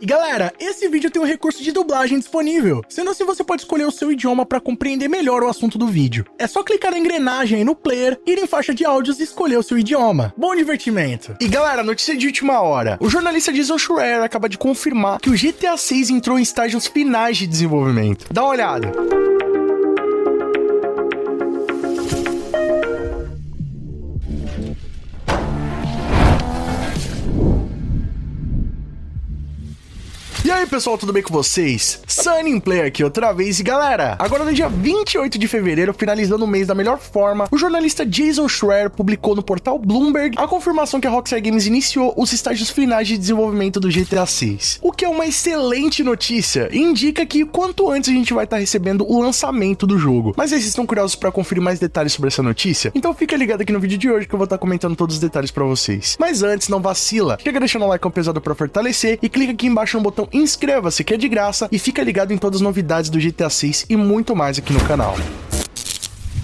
E galera, esse vídeo tem um recurso de dublagem disponível, sendo assim você pode escolher o seu idioma para compreender melhor o assunto do vídeo. É só clicar na engrenagem aí no player, ir em faixa de áudios e escolher o seu idioma. Bom divertimento! E galera, notícia de última hora. O jornalista Jason Schreier acaba de confirmar que o GTA 6 entrou em estágios finais de desenvolvimento. Dá uma olhada. E aí pessoal, tudo bem com vocês? Sunnyplayer aqui outra vez e galera, agora no dia 28 de fevereiro, finalizando o mês da melhor forma, o jornalista Jason Schreier publicou no portal Bloomberg a confirmação que a Rockstar Games iniciou os estágios finais de desenvolvimento do GTA 6. O que é uma excelente notícia e indica que quanto antes a gente vai estar recebendo o lançamento do jogo. Mas aí, vocês estão curiosos para conferir mais detalhes sobre essa notícia? Então fica ligado aqui no vídeo de hoje que eu vou estar comentando todos os detalhes para vocês. Mas antes, não vacila, chega deixando o like pesado para fortalecer e clica aqui embaixo no botão inscreva-se que é de graça e fica ligado em todas as novidades do GTA 6 e muito mais aqui no canal.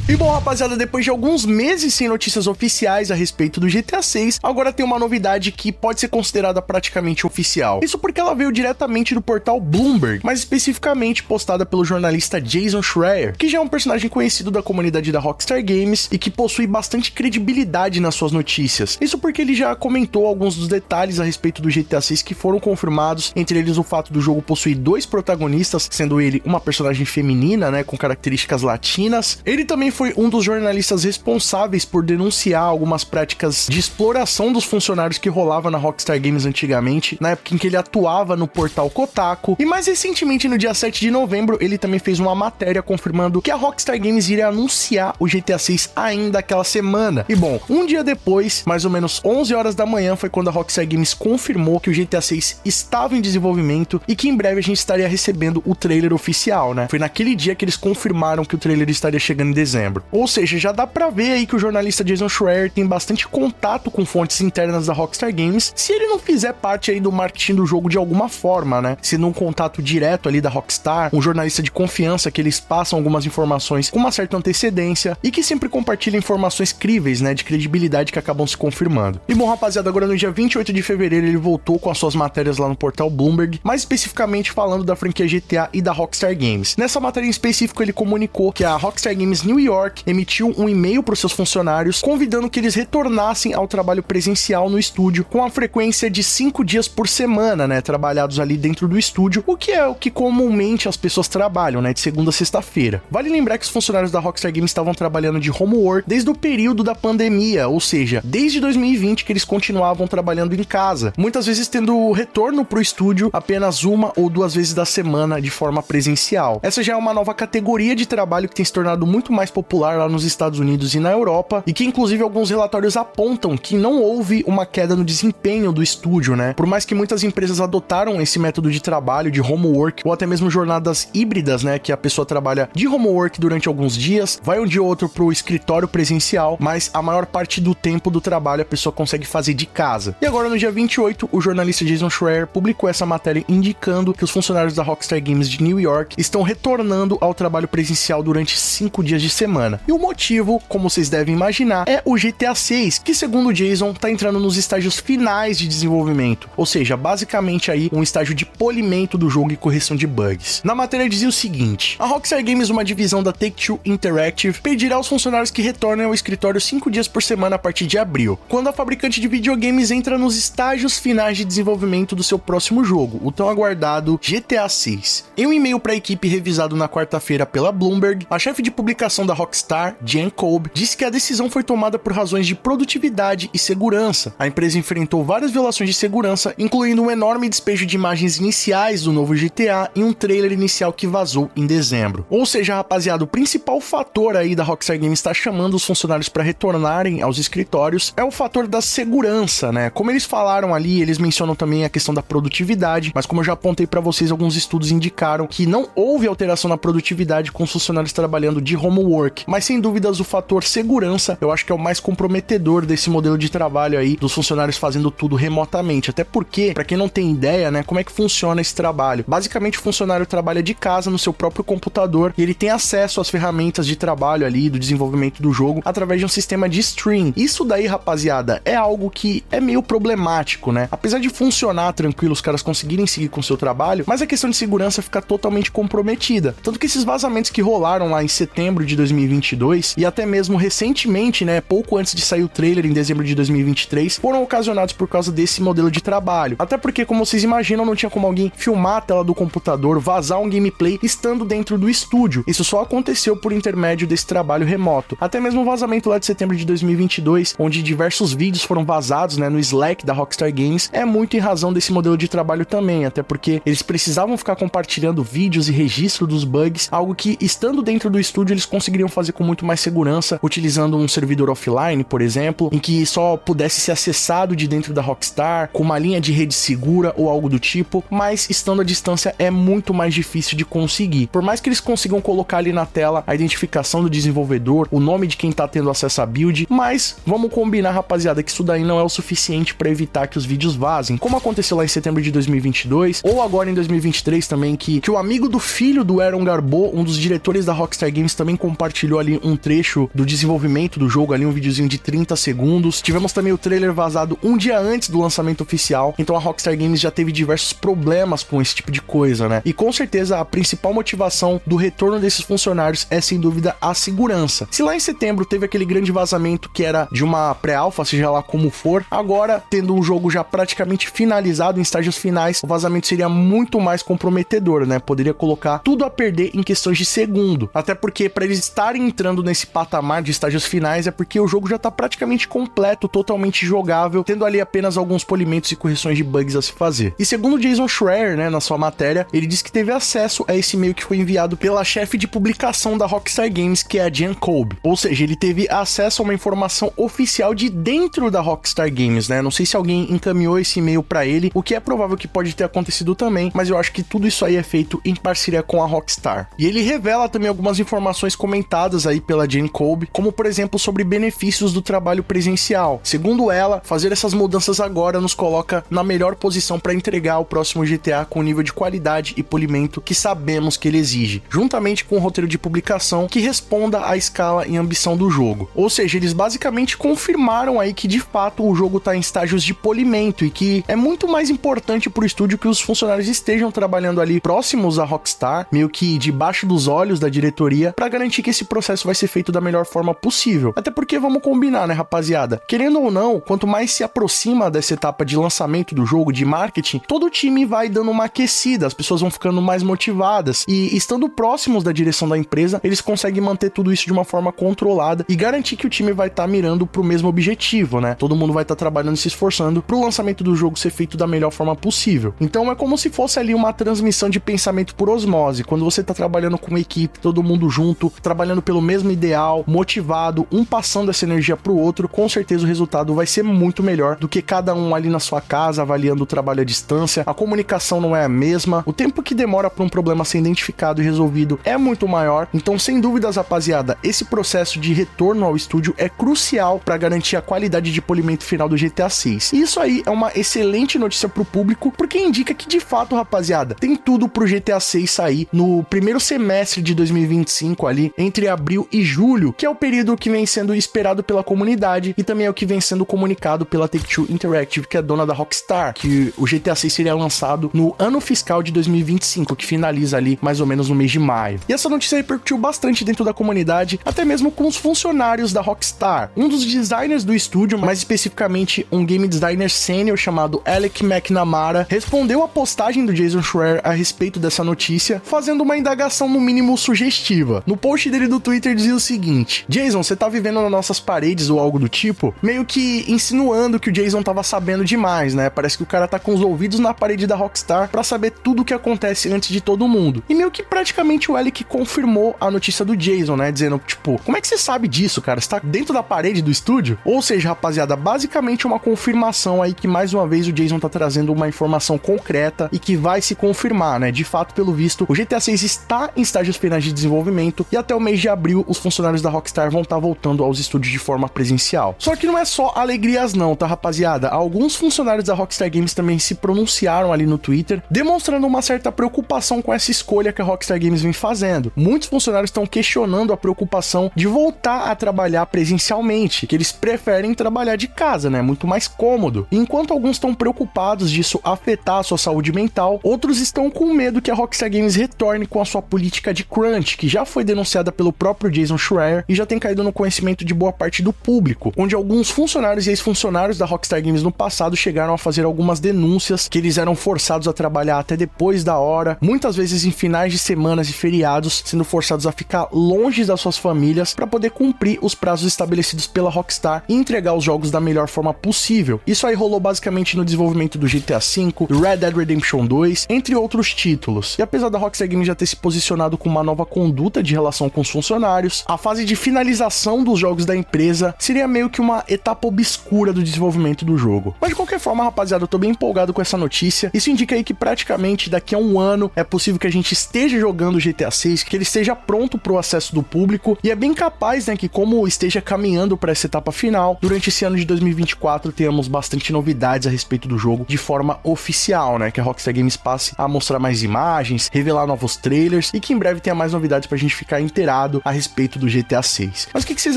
E bom, rapaziada, depois de alguns meses sem notícias oficiais a respeito do GTA 6, agora tem uma novidade que pode ser considerada praticamente oficial. Isso porque ela veio diretamente do portal Bloomberg, mais especificamente postada pelo jornalista Jason Schreier, que já é um personagem conhecido da comunidade da Rockstar Games e que possui bastante credibilidade nas suas notícias. Isso porque ele já comentou alguns dos detalhes a respeito do GTA 6 que foram confirmados, entre eles o fato do jogo possuir dois protagonistas, sendo ele uma personagem feminina, né, com características latinas. Ele também foi um dos jornalistas responsáveis por denunciar algumas práticas de exploração dos funcionários que rolava na Rockstar Games antigamente, na época em que ele atuava no portal Kotaku. E mais recentemente, no dia 7 de novembro, ele também fez uma matéria confirmando que a Rockstar Games iria anunciar o GTA 6 ainda aquela semana. E bom, um dia depois, mais ou menos 11 horas da manhã, foi quando a Rockstar Games confirmou que o GTA 6 estava em desenvolvimento e que em breve a gente estaria recebendo o trailer oficial, né? Foi naquele dia que eles confirmaram que o trailer estaria chegando em dezembro. Ou seja, já dá pra ver aí que o jornalista Jason Schreier tem bastante contato com fontes internas da Rockstar Games, se ele não fizer parte aí do marketing do jogo de alguma forma, né? Sendo um contato direto ali da Rockstar, um jornalista de confiança que eles passam algumas informações com uma certa antecedência e que sempre compartilha informações críveis, né? De credibilidade que acabam se confirmando. E bom, rapaziada, agora no dia 28 de fevereiro ele voltou com as suas matérias lá no portal Bloomberg, mais especificamente falando da franquia GTA e da Rockstar Games. Nessa matéria em específico ele comunicou que a Rockstar Games New York emitiu um e-mail para os seus funcionários convidando que eles retornassem ao trabalho presencial no estúdio com a frequência de 5 dias por semana, né, trabalhados ali dentro do estúdio, o que é o que comumente as pessoas trabalham, né, de segunda a sexta-feira. Vale lembrar que os funcionários da Rockstar Games estavam trabalhando de homework desde o período da pandemia, ou seja, desde 2020 que eles continuavam trabalhando em casa, muitas vezes tendo retorno para o estúdio apenas uma ou duas vezes da semana de forma presencial. Essa já é uma nova categoria de trabalho que tem se tornado muito mais popular lá nos Estados Unidos e na Europa, e que inclusive alguns relatórios apontam que não houve uma queda no desempenho do estúdio, né? Por mais que muitas empresas adotaram esse método de trabalho, de homework, ou até mesmo jornadas híbridas, né? Que a pessoa trabalha de homework durante alguns dias, vai um dia ou outro pro escritório presencial, mas a maior parte do tempo do trabalho a pessoa consegue fazer de casa. E agora no dia 28, o jornalista Jason Schreier publicou essa matéria indicando que os funcionários da Rockstar Games de New York estão retornando ao trabalho presencial durante 5 dias de semana. E o motivo, como vocês devem imaginar, é o GTA 6, que segundo o Jason, tá entrando nos estágios finais de desenvolvimento, ou seja, basicamente aí um estágio de polimento do jogo e correção de bugs. Na matéria dizia o seguinte: a Rockstar Games, uma divisão da Take-Two Interactive, pedirá aos funcionários que retornem ao escritório 5 dias por semana a partir de abril, quando a fabricante de videogames entra nos estágios finais de desenvolvimento do seu próximo jogo, o tão aguardado GTA 6. Em um e-mail para a equipe revisado na quarta-feira pela Bloomberg, a chefe de publicação da Rockstar, Jen Kolb, disse que a decisão foi tomada por razões de produtividade e segurança. A empresa enfrentou várias violações de segurança, incluindo um enorme despejo de imagens iniciais do novo GTA e um trailer inicial que vazou em dezembro. Ou seja, rapaziada, o principal fator aí da Rockstar Games estar chamando os funcionários para retornarem aos escritórios é o fator da segurança, né? Como eles falaram ali, eles mencionam também a questão da produtividade, mas como eu já apontei para vocês, alguns estudos indicaram que não houve alteração na produtividade com os funcionários trabalhando de homework. Framework, mas sem dúvidas o fator segurança eu acho que é o mais comprometedor desse modelo de trabalho aí, dos funcionários fazendo tudo remotamente, até porque, pra quem não tem ideia, né, como é que funciona esse trabalho? Basicamente o funcionário trabalha de casa no seu próprio computador e ele tem acesso às ferramentas de trabalho ali, do desenvolvimento do jogo, através de um sistema de stream. Isso daí, rapaziada, é algo que é meio problemático, né? Apesar de funcionar tranquilo, os caras conseguirem seguir com o seu trabalho, mas a questão de segurança fica totalmente comprometida. Tanto que esses vazamentos que rolaram lá em setembro de 2022 e até mesmo recentemente, né, pouco antes de sair o trailer em dezembro de 2023, foram ocasionados por causa desse modelo de trabalho. Até porque, como vocês imaginam, não tinha como alguém filmar a tela do computador, vazar um gameplay estando dentro do estúdio. Isso só aconteceu por intermédio desse trabalho remoto. Até mesmo o vazamento lá de setembro de 2022, onde diversos vídeos foram vazados, né, no Slack da Rockstar Games, é muito em razão desse modelo de trabalho também, até porque eles precisavam ficar compartilhando vídeos e registro dos bugs, algo que, estando dentro do estúdio, eles conseguiriam fazer com muito mais segurança, utilizando um servidor offline, por exemplo, em que só pudesse ser acessado de dentro da Rockstar, com uma linha de rede segura ou algo do tipo, mas estando à distância é muito mais difícil de conseguir. Por mais que eles consigam colocar ali na tela a identificação do desenvolvedor, o nome de quem tá tendo acesso à build, mas vamos combinar, rapaziada, que isso daí não é o suficiente para evitar que os vídeos vazem, como aconteceu lá em setembro de 2022, ou agora em 2023 também, que o amigo do filho do Aaron Garbo, um dos diretores da Rockstar Games, também compartilhou ali um trecho do desenvolvimento do jogo, ali um videozinho de 30 segundos. Tivemos também o trailer vazado um dia antes do lançamento oficial, então a Rockstar Games já teve diversos problemas com esse tipo de coisa, né? E com certeza a principal motivação do retorno desses funcionários é sem dúvida a segurança. Se lá em setembro teve aquele grande vazamento que era de uma pré-alpha, seja lá como for, agora tendo um jogo já praticamente finalizado em estágios finais, o vazamento seria muito mais comprometedor, né? Poderia colocar tudo a perder em questões de segundo. Até porque para eles estarem entrando nesse patamar de estágios finais é porque o jogo já tá praticamente completo, totalmente jogável, tendo ali apenas alguns polimentos e correções de bugs a se fazer. E segundo Jason Schreier, né, na sua matéria, ele disse que teve acesso a esse e-mail que foi enviado pela chefe de publicação da Rockstar Games, que é a Jen Kolb. Ou seja, ele teve acesso a uma informação oficial de dentro da Rockstar Games, né? Não sei se alguém encaminhou esse e-mail para ele, o que é provável que pode ter acontecido também, mas eu acho que tudo isso aí é feito em parceria com a Rockstar. E ele revela também algumas informações comentadas aí pela Jen Kolb, como por exemplo sobre benefícios do trabalho presencial. Segundo ela, fazer essas mudanças agora nos coloca na melhor posição para entregar o próximo GTA com o nível de qualidade e polimento que sabemos que ele exige, juntamente com o roteiro de publicação que responda à escala e ambição do jogo. Ou seja, eles basicamente confirmaram aí que de fato o jogo está em estágios de polimento e que é muito mais importante para o estúdio que os funcionários estejam trabalhando ali próximos à Rockstar, meio que debaixo dos olhos da diretoria, para garantir que esse processo vai ser feito da melhor forma possível. Até porque vamos combinar, né, rapaziada? Querendo ou não, quanto mais se aproxima dessa etapa de lançamento do jogo, de marketing, todo o time vai dando uma aquecida, as pessoas vão ficando mais motivadas e estando próximos da direção da empresa, eles conseguem manter tudo isso de uma forma controlada e garantir que o time vai estar mirando pro mesmo objetivo, né? Todo mundo vai estar trabalhando e se esforçando pro lançamento do jogo ser feito da melhor forma possível. Então é como se fosse ali uma transmissão de pensamento por osmose. Quando você tá trabalhando com uma equipe, todo mundo junto, trabalhando pelo mesmo ideal, motivado, um passando essa energia pro outro, com certeza o resultado vai ser muito melhor do que cada um ali na sua casa, avaliando o trabalho à distância. A comunicação não é a mesma, o tempo que demora para um problema ser identificado e resolvido é muito maior. Então, sem dúvidas, rapaziada, esse processo de retorno ao estúdio é crucial para garantir a qualidade de polimento final do GTA 6. E isso aí é uma excelente notícia pro público, porque indica que de fato, rapaziada, tem tudo pro GTA 6 sair no primeiro semestre de 2025 ali, entre abril e julho, que é o período que vem sendo esperado pela comunidade e também é o que vem sendo comunicado pela Take-Two Interactive, que é dona da Rockstar, que o GTA 6 seria lançado no ano fiscal de 2025, que finaliza ali mais ou menos no mês de maio. E essa notícia repercutiu bastante dentro da comunidade, até mesmo com os funcionários da Rockstar. Um dos designers do estúdio, mais especificamente um game designer sênior chamado Alec McNamara, respondeu à postagem do Jason Schreier a respeito dessa notícia, fazendo uma indagação no mínimo sugestiva. No post dele do Twitter dizia o seguinte: Jason, você tá vivendo nas nossas paredes ou algo do tipo? Meio que insinuando que o Jason tava sabendo demais, né? Parece que o cara tá com os ouvidos na parede da Rockstar pra saber tudo o que acontece antes de todo mundo. E meio que praticamente o Alec confirmou a notícia do Jason, né? Dizendo, tipo, como é que você sabe disso, cara? Você tá dentro da parede do estúdio? Ou seja, rapaziada, basicamente uma confirmação aí que mais uma vez o Jason tá trazendo uma informação concreta e que vai se confirmar, né? De fato, pelo visto, o GTA 6 está em estágios finais de desenvolvimento e até o mês mês de abril os funcionários da Rockstar vão estar voltando aos estúdios de forma presencial. Só que não é só alegrias não, tá rapaziada? Alguns funcionários da Rockstar Games também se pronunciaram ali no Twitter, demonstrando uma certa preocupação com essa escolha que a Rockstar Games vem fazendo. Muitos funcionários estão questionando a preocupação de voltar a trabalhar presencialmente, que eles preferem trabalhar de casa, né? Muito mais cômodo. E enquanto alguns estão preocupados disso afetar a sua saúde mental, outros estão com medo que a Rockstar Games retorne com a sua política de crunch, que já foi denunciada pelo próprio Jason Schreier e já tem caído no conhecimento de boa parte do público, onde alguns funcionários e ex-funcionários da Rockstar Games no passado chegaram a fazer algumas denúncias que eles eram forçados a trabalhar até depois da hora, muitas vezes em finais de semanas e feriados, sendo forçados a ficar longe das suas famílias para poder cumprir os prazos estabelecidos pela Rockstar e entregar os jogos da melhor forma possível. Isso aí rolou basicamente no desenvolvimento do GTA V, do Red Dead Redemption 2, entre outros títulos. E apesar da Rockstar Games já ter se posicionado com uma nova conduta de relação com os funcionários, a fase de finalização dos jogos da empresa seria meio que uma etapa obscura do desenvolvimento do jogo. Mas de qualquer forma, rapaziada, eu tô bem empolgado com essa notícia. Isso indica aí que praticamente daqui a um ano é possível que a gente esteja jogando o GTA 6, que ele esteja pronto pro acesso do público, e é bem capaz, né, que como esteja caminhando para essa etapa final, durante esse ano de 2024 tenhamos bastante novidades a respeito do jogo de forma oficial, né, que a Rockstar Games passe a mostrar mais imagens, revelar novos trailers e que em breve tenha mais novidades pra gente ficar inteirado a respeito do GTA 6. Mas o que vocês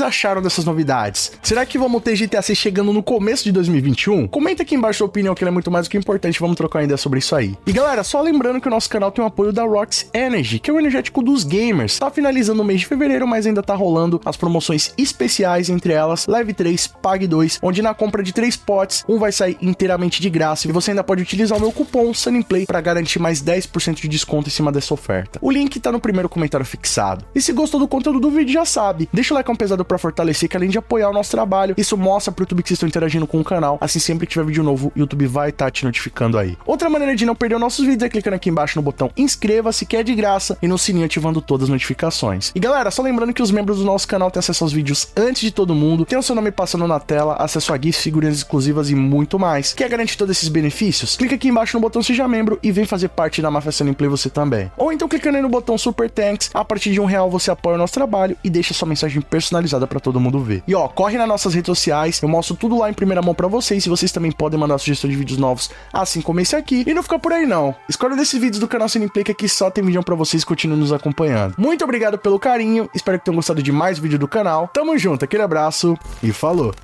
acharam dessas novidades? Será que vamos ter GTA 6 chegando no começo de 2021? Comenta aqui embaixo sua opinião, que ela é muito mais do que importante, vamos trocar uma ideia sobre isso aí. E galera, só lembrando que o nosso canal tem o apoio da Rox Energy, que é o energético dos gamers. Tá finalizando o mês de fevereiro, mas ainda tá rolando as promoções especiais, entre elas Leve 3, Pague 2, onde na compra de 3 potes, um vai sair inteiramente de graça e você ainda pode utilizar o meu cupom SunnyPlay para garantir mais 10% de desconto em cima dessa oferta. O link tá no primeiro comentário fixado. E se gostou do conteúdo do vídeo, já sabe, deixa o like pesado para fortalecer, que além de apoiar o nosso trabalho, isso mostra pro YouTube que vocês estão interagindo com o canal. Assim, sempre que tiver vídeo novo, o YouTube vai estar te notificando aí. Outra maneira de não perder os nossos vídeos é clicando aqui embaixo no botão inscreva-se, que é de graça, e no sininho ativando todas as notificações. E galera, só lembrando que os membros do nosso canal têm acesso aos vídeos antes de todo mundo, tem o seu nome passando na tela, acesso a GIFs, figurinhas exclusivas e muito mais. Quer garantir todos esses benefícios? Clica aqui embaixo no botão seja membro e vem fazer parte da Máfia Sunnyplay você também. Ou então clicando aí no botão Super Thanks, a partir de R$1 você apoia o nosso trabalho e deixa sua mensagem personalizada pra todo mundo ver. E ó, corre nas nossas redes sociais, eu mostro tudo lá em primeira mão pra vocês, e vocês também podem mandar sugestão de vídeos novos, assim como esse aqui. E não fica por aí não, escolha desses vídeos do canal Sunnyplay, que aqui só tem vídeo pra vocês, continuem nos acompanhando. Muito obrigado pelo carinho, espero que tenham gostado de mais vídeo do canal. Tamo junto, aquele abraço e falou!